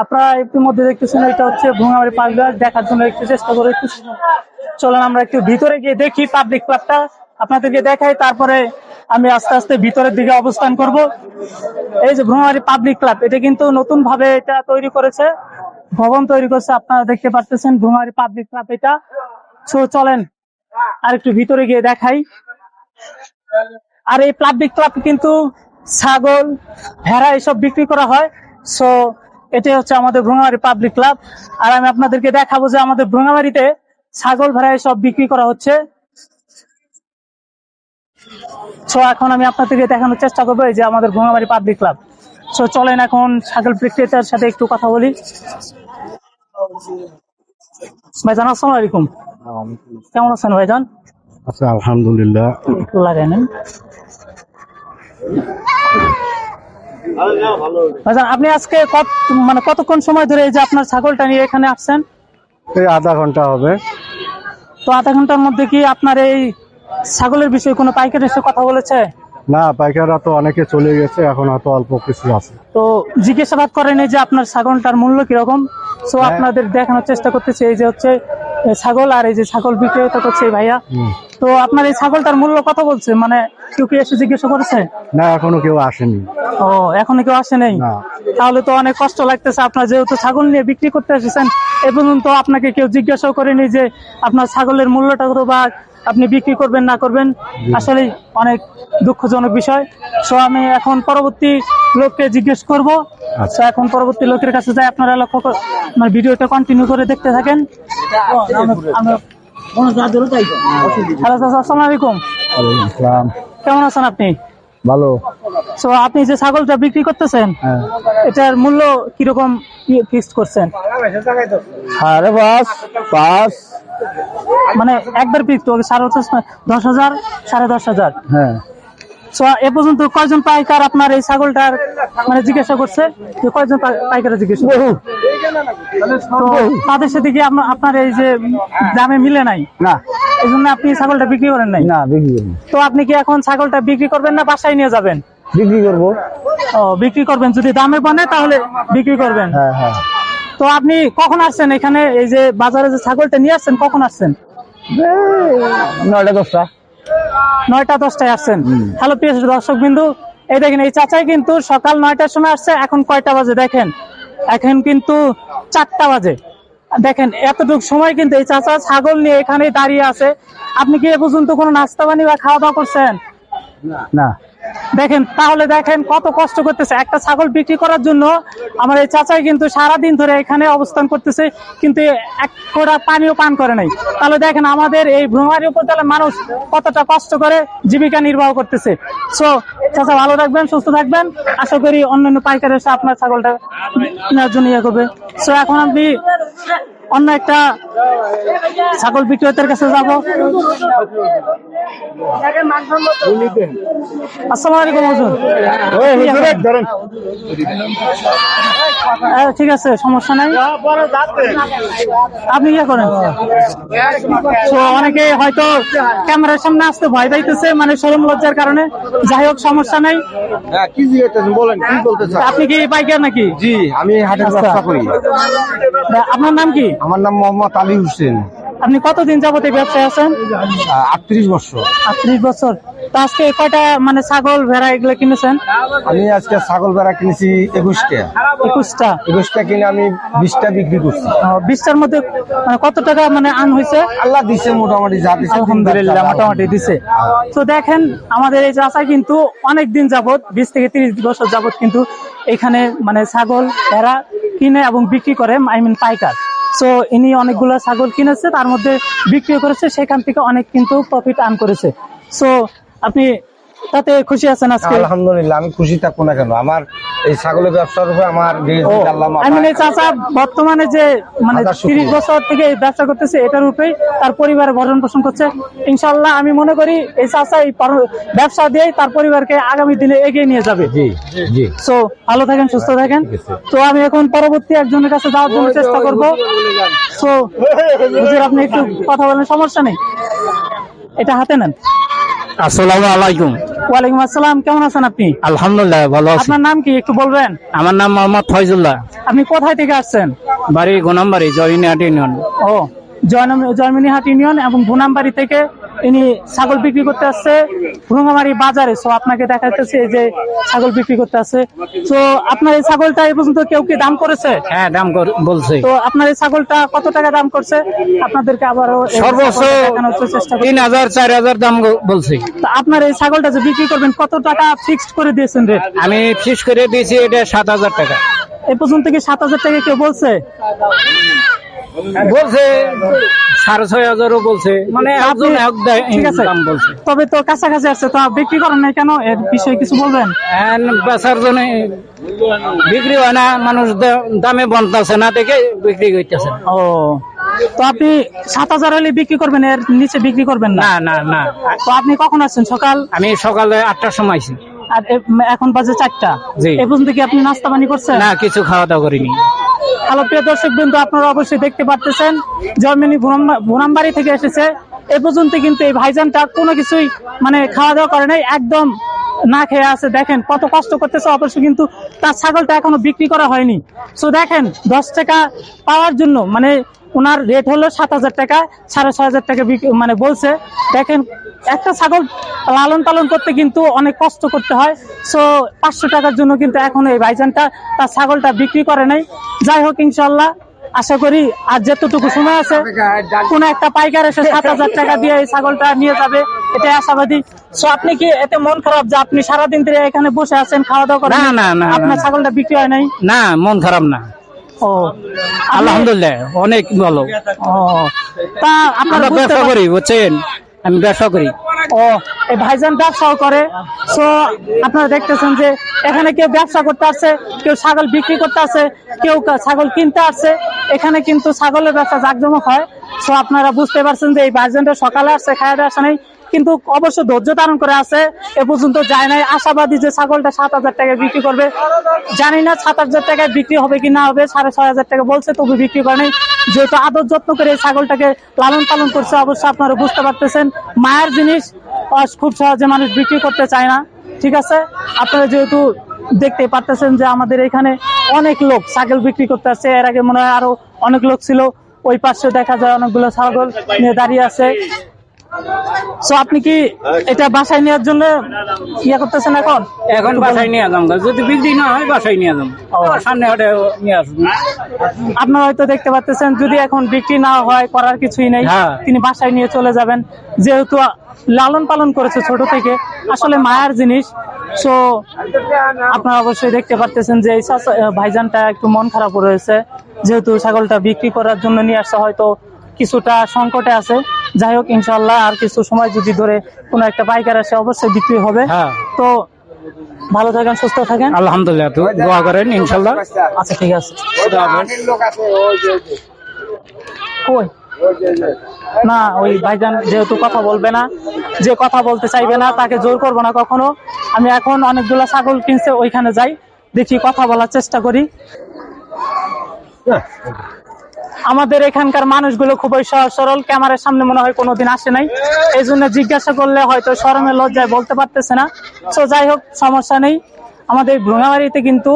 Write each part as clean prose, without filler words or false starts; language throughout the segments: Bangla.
আপনারা ইতিমধ্যে দেখতেছেন এটা হচ্ছে ভুঙামারি পার্কঘাট। দেখার জন্য একটু চেষ্টা করে একটু চলেন আমরা একটু ভিতরে গিয়ে দেখি পাবলিক ক্লাবটা, আপনাদেরকে দেখাই, তারপরে আমি আস্তে আস্তে ভিতরের দিকে অবস্থান করব। এই যে ভুঙামারি পাবলিক ক্লাব, এটা কিন্তু নতুন ভাবে এটা তৈরি করেছে, ভবন তৈরি করছে, আপনারা দেখতে পাচ্ছেন ভুঙামারি পাবলিক ক্লাব এটা। সো চলেন আর একটু ভিতরে গিয়ে দেখাই। আর এই পাবলিক ক্লাব কিন্তু ছাগল, ভেড়া এসব বিক্রি করা হয়। সো এটাই হচ্ছে আমাদের ভুঙামারি পাবলিক ক্লাব। আর আমি আপনাদেরকে দেখাবো যে আমাদের ভুঙামারিতে ছাগল, ভেড়া এসব বিক্রি করা হচ্ছে। সো এখন আমি আপনাদেরকে দেখানোর চেষ্টা করবো এই যে আমাদের ভুঙামারি পাবলিক ক্লাব। সো চলেন এখন ছাগল বিক্রেতার সাথে একটু কথা বলি। ভাইজান আসসালামু আলাইকুম, কেমন আছেন ভাইজান? আচ্ছা, আলহামদুলিল্লাহ। একটু লাগাই নেন ভাইজান। আপনি আজকে কতক্ষণ সময় ধরে এই যে আপনার ছাগলটা নিয়ে এখানে আসছেন? এই আধা ঘন্টা হবে। তো আধা ঘন্টার মধ্যে কি আপনার এই ছাগলের বিষয়ে কোনো পাইকার এসে কথা বলেছে? না, পাইকাররা তো অনেকে চলে গেছে, এখন হয়তো অল্প কিছু আছে। তো জিজ্ঞাসাবাদ করেন এই যে আপনার ছাগলটার মূল্য কিরকম? সো আপনাদের দেখানোর চেষ্টা করতেছে এই যে হচ্ছে ছাগল, আর এই যে ছাগল বিক্রেতা করছে ভাইয়া। তো আপনার এই ছাগলটার মূল্য কত বলছে? মানে কেউ কি এসে জিজ্ঞাসা করেছে? না, এখনো কেউ আসেনি। ও, এখনো কেউ আসে নাই? তাহলে তো অনেক কষ্ট লাগতেছে আপনার, যেহেতু ছাগল নিয়ে বিক্রি করতে এসেছেন, এ পর্যন্ত আপনাকে কেউ জিজ্ঞাসাও করেনি যে আপনার ছাগলের মূল্যটা কত বা আপনি বিক্রি করবেন না করবেন। আসলে অনেক দুঃখজনক বিষয়। সো আমি এখন পরবর্তী লোককে জিজ্ঞেস করব। আচ্ছা, এখন পরবর্তী লোকের কাছে যাই, আপনারা লক্ষ্য মানে ভিডিওটা কন্টিনিউ করে দেখতে থাকেন। হ্যালো স্যার, আসসালামু আলাইকুম। কেমন আছেন আপনি? ভালো। সো আপনি যে ছাগলটা বিক্রি করতেছেন, এটার মূল্য কিরকম ফিক্সড করছেন? আরে বাস পাস, মানে একবার ফিক্সড 10,000, 10,500? হ্যাঁ। সো এ পর্যন্ত কয়জন পাইকার আপনার এই ছাগলটার মানে জিজ্ঞাসা করছে? কয়জন পাইকার জিজ্ঞাসা করছে? তো তাদের সাথে কি আপনার এই যে দামে মিলে নাই? না, এই জন্য আপনি ছাগলটা বিক্রি করেন নাই? না, বিক্রি করবো। তো আপনি কি এখন ছাগলটা বিক্রি করবেন না বাসায় নিয়ে যাবেন? বিক্রি করবো। ও, বিক্রি করবেন। যদি দামে বনে তাহলে বিক্রি করবেন। হ্যাঁ, হ্যাঁ। তো আপনি কখন আসছেন এখানে? এই যে বাজারে যে ছাগলটা নিয়ে আসছেন, কখন আসছেন? 9টা-10টা। 9টা-10টায় আসছেন। হ্যালো প্রিয় দর্শক বিন্দু, এই দেখেন এই চাচাই কিন্তু সকাল 9টার সময় আসছে। এখন কয়টা বাজে দেখেন? এখন কিন্তু 4টা বাজে। দেখেন এতটুকু সময় কিন্তু এই চাচা ছাগল নিয়ে এখানে দাঁড়িয়ে আছে। আপনি কি এ পর্যন্ত কোনো নাস্তা পানি বা খাওয়া দাওয়া করছেন? না। দেখেন তাহলে, দেখেন কত কষ্ট করতেছে একটা ছাগল বিক্রি করার জন্য। আমার এই চাচাই কিন্তু সারাদিন ধরে এখানে অবস্থান করতেছে, কিন্তু এক ফোঁটা পানিও পান করে নাই। তাহলে দেখেন আমাদের এই ভ্রমণারী উপজেলার মানুষ কতটা কষ্ট করে জীবিকা নির্বাহ করতেছে। সো চাচা ভালো থাকবেন, সুস্থ থাকবেন। আশা করি অন্যান্য পাইকার এসে আপনার ছাগলটা নেওয়ার জন্য ইয়ে করবে। সো এখন আমি অন্য একটা ছাগল বিক্রেতার কাছে যাব। আসসালামু আলাইকুম হুজুর। ঠিক আছে, সমস্যা নাই, আপনি ইয়ে করেন। অনেকে হয়তো ক্যামেরার সামনে আসতে ভয় পাইতেছে, মানে শরম লজ্জার কারণে। যাই হোক, সমস্যা নাই। আপনি কি পাইকার নাকি? জি, আমি হাটের ব্যবসা করি। আপনার নাম কি? আমার নাম মোহাম্মদ আলী হোসেন। আপনি কতদিন যাবত এই ব্যবসায় আছেন? 38 বছর। 38 বছর। তো আজকে কয়টা মানে ছাগল, ভেড়া এগুলো কিনেছেন? আমি আজকে ছাগল ভেড়া কিনেছি 21টা। 21টা কিনে আমি 20টা বিক্রি করছি। 20টার মধ্যে মানে কত টাকা মানে আন হয়েছে? আল্লাহ দিছে, মোটামুটি যা দিছে আলহামদুলিল্লাহ, মোটামুটি দিছে। তো দেখেন আমাদের এই চাচা কিন্তু অনেক দিন যাবত, 20 থেকে 30 বছর যাবত কিন্তু এখানে মানে ছাগল, ভেড়া কিনে এবং বিক্রি করে, পাইকার। সো ইনি অনেকগুলো ছাগল কিনেছে, তার মধ্যে বিক্রি করেছে, সেখান থেকে অনেক কিন্তু প্রফিট আর্ন করেছে। সো আপনি তাতে খুশি আছেন আজকে? আলহামদুলিল্লাহ, আমি খুশি থাকবো না কেন? আমার এই ছাগলের ব্যবসার উপরে আমার এই চাচা বর্তমানে যে মানে 30 বছর থেকে এই ব্যবসা করতেছে, এটার উপরেই তার পরিবারের ভরণ পোষণ করছে। ইনশাল্লাহ আমি মনে করি এই চাচা এই ব্যবসা দিয়ে তার পরিবারকে আগামী দিনে এগিয়ে নিয়ে যাবে। জি জি। সো ভালো থাকেন, সুস্থ থাকেন। তো আমি এখন পরবর্তী একজনের কাছে যাওয়ার জন্য চেষ্টা করবো। সো হুজুর, আপনি একটু কথা বলেন, সমস্যা নেই, এটা হাতে নেন। আসসালামু আলাইকুম। ওয়ালাইকুম আসসালাম, কেমন আছেন আপনি? আলহামদুলিল্লাহ ভালো আছি। আপনার নাম কি একটু বলবেন? আমার নাম মোহাম্মদ ফয়জুল্লাহ, আপনি কোথায় থেকে আসছেন? বাড়ি গোনামবাড়ি, জয়নিহাট ইউনিয়ন। ও, জয়মিনীহাট ইউনিয়ন এবং ভুনামবাড়ি থেকে ইনি ছাগল বিক্রি করতে আসছে ভুঙ্গামারি বাজারে। সো আপনাকে দেখাতেছি এই যে ছাগল বিক্রি করতে আসছে। তো আপনার এই ছাগলটা এই পর্যন্ত কেউ কি দাম করেছে? হ্যাঁ, দাম বলছে। তো আপনার এই ছাগলটা কত টাকা দাম করছে? আপনাদেরকে আবারও এই সর্বোচ্চ ছাগলটা দেখানোর চেষ্টা করি। 3000 4000 দাম বলছে। তো আপনার এই ছাগলটা যে বিক্রি করবেন কত টাকা ফিক্সড করে দিয়েছেন রেট? আমি ফিক্স করে দিয়েছি এটা 7000 টাকা। এই পর্যন্ত কি 7000 টাকা কেউ বলছে? বলছে 6500 বলছে, মানে একজন এক ঠিক আছে, দাম বলছে। তবে তো কাছাকাছি আসছে, তো বিক্রি করেন নাই কেন? এর বিষয়ে কিছু বলবেন? বেচার জন্য বিক্রি হয় না, মানুষ দামে বনতেছে না দেখে বিক্রি করতেছে। ও, তো আপনি 7000 হলে বিক্রি করবেন, এর নিচে বিক্রি করবেন না? না না না। তো আপনি কখন আসছেন? সকাল? আমি সকালে 8টার সময় আইছি। আর এখন বাজে 4টা। জি। এই পর্যন্ত কি আপনি নাস্তা পানি করছেন? না, কিছু খাওয়া দাওয়া করিনি। হ্যালো প্রিয় দর্শক বিন্দু, আপনারা অবশ্যই দেখতে পাচ্ছেন জর্মানি ভুনামবাড়ি থেকে এসেছে। এ পর্যন্ত কিন্তু এই ভাইজানটা কোনো কিছুই মানে খাওয়া দাওয়া করে নাই, একদম না খেয়ে আছে। দেখেন কত কষ্ট করতেছে, অবশ্য কিন্তু তার ছাগলটা এখনো বিক্রি করা হয়নি। সো দেখেন 10 টাকা পাওয়ার জন্য মানে ওনার রেট হলো 7000 টাকা, 6500 টাকা মানে বলছে। দেখেন একটা ছাগল লালন পালন করতে কিন্তু অনেক কষ্ট করতে হয়। সো 500 টাকার জন্য কিন্তু এখন এই ভাইজানটা তার ছাগলটা বিক্রি করে নাই। যাই হোক, ইনশাল্লাহ আশা করি আর যেতটুকু সময় আছে কোন একটা পাইকার এসে 7000 টাকা দিয়ে এই ছাগলটা নিয়ে যাবে, এটাই আশাবাদী। সো আপনি কি এতে মন খারাপ যে আপনি সারাদিন ধরে এখানে বসে আছেন, খাওয়া দাওয়া করেন? না, না, না, আপনার না। ছাগলটা বিক্রি হয় নাই? না, মন খারাপ না, ও, আলহামদুলিল্লাহ অনেক ভালো। ও, তা আপনারা আমরা ব্যবসা করি, বুঝছেন, আমি ব্যবসা করি। ও, এই ভাইজান ব্যবসাও করে। সো আপনারা দেখতেছেন যে এখানে কেউ ব্যবসা করতে আসছে, কেউ ছাগল বিক্রি করতে আসছে, কেউ ছাগল কিনতে আসছে। এখানে কিন্তু ছাগলের ব্যবসা জাঁকজমক হয়। সো আপনারা বুঝতে পারছেন যে এই ভাইজানটা সকালে আসছে, খাওয়া আসে নাই, কিন্তু অবশ্য ধৈর্য ধারণ করে আছে, এ পর্যন্ত যায় নাই। আশাবাদী যে ছাগলটা 7000 টাকায় বিক্রি করবে। জানি না 7000 টাকায় বিক্রি হবে কি না হবে, 6500 টাকা বলছে, তবু বিক্রি করে নাই। যেহেতু আদর যত্ন করে এই ছাগলটাকে লালন পালন করছে, অবশ্য আপনারা বুঝতে পারতেছেন মায়ের জিনিস খুব সহজে মানুষ বিক্রি করতে চায় না। ঠিক আছে, আপনারা যেহেতু দেখতে পারতেছেন যে আমাদের এখানে অনেক লোক ছাগল বিক্রি করতে আসছে। এর আগে মনে হয় আরো অনেক লোক ছিল। ওই পাশে দেখা যায় অনেকগুলো ছাগল নিয়ে দাঁড়িয়ে আছে। সো আপনি কি এটা বাসায় নেওয়ার জন্য ইয়ে করতেছেন? এখন বাসায় নিয়ে যাম, যদি বিক্রি না হয় বাসায় নিয়ে যাম, সামনে হাটে নিয়ে আসবো। আপনারা হয়তো দেখতে পাচ্ছেন যদি এখন বিক্রি না হয় করার কিছুই নেই, হ্যাঁ। তিনি বাসায় নিয়ে চলে যাবেন। যেহেতু লালন পালন করেছে ছোট থেকে, আসলে মায়ের জিনিস। সো আপনারা অবশ্যই দেখতে পাচ্ছেন যে এই ভাইজানটা একটু মন খারাপ রয়েছে, যেহেতু ছাগলটা বিক্রি করার জন্য নিয়ে আসছে, হয়তো কিছুটা সংকটে আছে। যাই হোক, ইনশাল্লাহ আর কিছু সময় যদি ধরে কোনো একটা পাইকার আসে অবশ্যই বিক্রি হবে। হ্যাঁ। তো ভালো থাকেন, সুস্থ থাকেন। আলহামদুলিল্লাহ, তো দোয়া করেন ইনশাল্লাহ। আচ্ছা, ঠিক আছে। কই না, ওই ভাইজান যেহেতু কথা বলবে না, যে কথা বলতে চাইবে না তাকে জোর করবো না কখনো। আমি এখন অনেকগুলা ছাগল কিনছে, ওইখানে যাই, দেখি কথা বলার চেষ্টা করি। আমাদের এখানকার মানুষগুলো খুবই সহজ সরল, ক্যামেরার সামনে মনে হয় কোনোদিন আসে নাই, এই জন্য জিজ্ঞাসা করলে হয়তো শরমে লজ্জায় বলতে পারতেছে না। তো যাই হোক, সমস্যা নেই। আমাদের ভুঙ্গামারিতে কিন্তু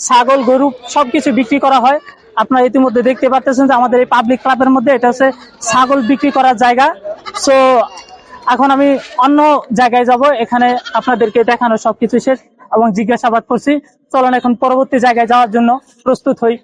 ছাগল, গরু সবকিছু বিক্রি করা হয়। আপনারা ইতিমধ্যে দেখতে পাচ্ছেন যে আমাদের এই পাবলিক ক্লাবের মধ্যে এটা হচ্ছে ছাগল বিক্রি করার জায়গা। সো এখন আমি অন্য জায়গায় যাব, এখানে আপনাদেরকে দেখানো সবকিছু শেষ এবং জিজ্ঞাসাবাদ করছি। চলুন এখন পরবর্তী জায়গায় যাওয়ার জন্য প্রস্তুত হই।